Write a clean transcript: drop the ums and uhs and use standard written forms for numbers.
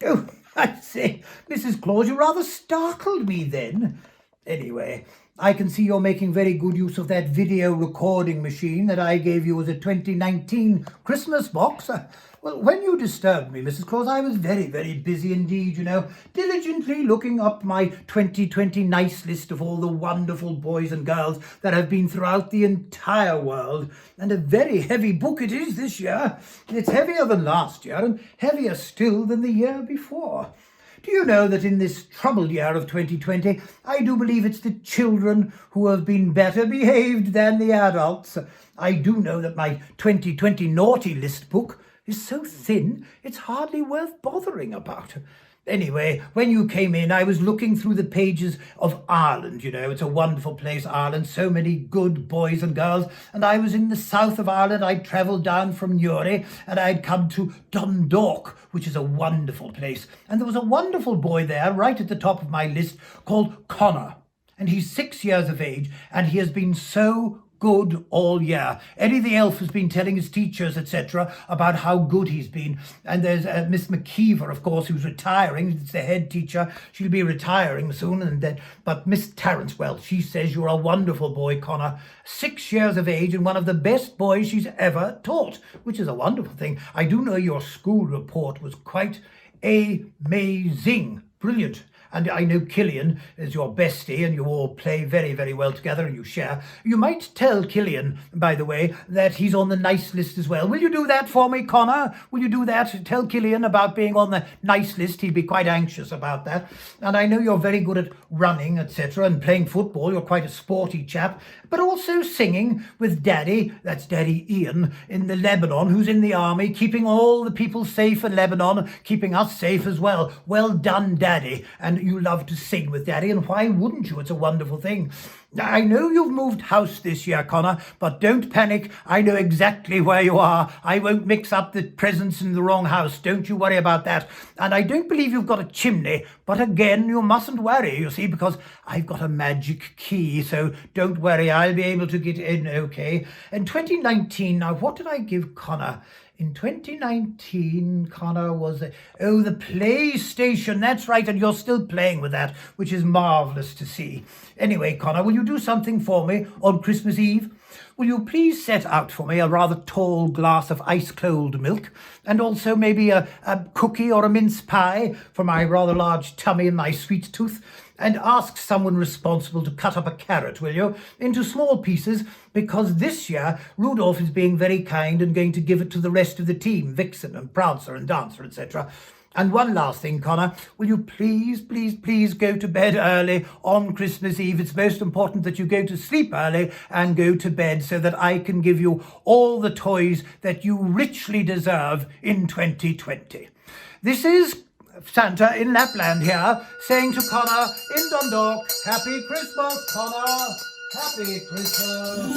Oh, I say, Mrs. Claus, you rather startled me then. Anyway, I can see you're making very good use of that video recording machine that I gave you as a 2019 Christmas box. Well, when you disturbed me, Mrs. Claus, I was very, very busy indeed, diligently looking up my 2020 nice list of all the wonderful boys and girls that have been throughout the entire world. And a very heavy book it is this year. It's heavier than last year and heavier still than the year before. Do you know that in this troubled year of 2020, I do believe it's the children who have been better behaved than the adults? I do know that my 2020 naughty list book is so thin, it's hardly worth bothering about. Anyway, when you came in, I was looking through the pages of Ireland. It's a wonderful place, Ireland, so many good boys and girls. And I was in the south of Ireland. I'd travelled down from Newry and I'd come to Dundalk, which is a wonderful place. And there was a wonderful boy there right at the top of my list called Connor. And he's 6 years of age and he has been so good all year. Eddie the elf has been telling his teachers, etc., about how good he's been. And there's Miss McKeever, of course, who's retiring. It's the head teacher. She'll be retiring soon. But Miss Tarrant, well, she says you're a wonderful boy, Connor. 6 years of age and one of the best boys she's ever taught, which is a wonderful thing. I do know your school report was quite amazing. Brilliant. And I know Killian is your bestie and you all play very, very well together and you share. You might tell Killian, by the way, that he's on the nice list as well. Will you do that for me, Connor? Will you do that? Tell Killian about being on the nice list. He'd be quite anxious about that. And I know you're very good at running, etc., and playing football. You're quite a sporty chap. But also singing with Daddy, that's Daddy Ian, in the Lebanon, who's in the army, keeping all the people safe in Lebanon, keeping us safe as well. Well done, Daddy. And you love to sing with Daddy, and why wouldn't you? It's a wonderful thing. I know you've moved house this year, Connor, but don't panic. I know exactly where you are. I won't mix up the presents in the wrong house. Don't you worry about that. And I don't believe you've got a chimney, but again, you mustn't worry, you see, because I've got a magic key, so don't worry. I'll be able to get in okay. In 2019, now what did I give Connor? In 2019, Connor was the PlayStation. That's right, and you're still playing with that, which is marvellous to see. Anyway, Connor, will you do something for me on Christmas Eve? Will you please set out for me a rather tall glass of ice-cold milk, and also maybe a cookie or a mince pie for my rather large tummy and my sweet tooth? And ask someone responsible to cut up a carrot, will you, into small pieces, because this year Rudolph is being very kind and going to give it to the rest of the team, Vixen and Prancer and Dancer, etc. And one last thing, Connor, will you please, please, please go to bed early on Christmas Eve? It's most important that you go to sleep early and go to bed so that I can give you all the toys that you richly deserve in 2020. This is Santa in Lapland here, saying to Connor in Dundalk, Happy Christmas, Connor! Happy Christmas!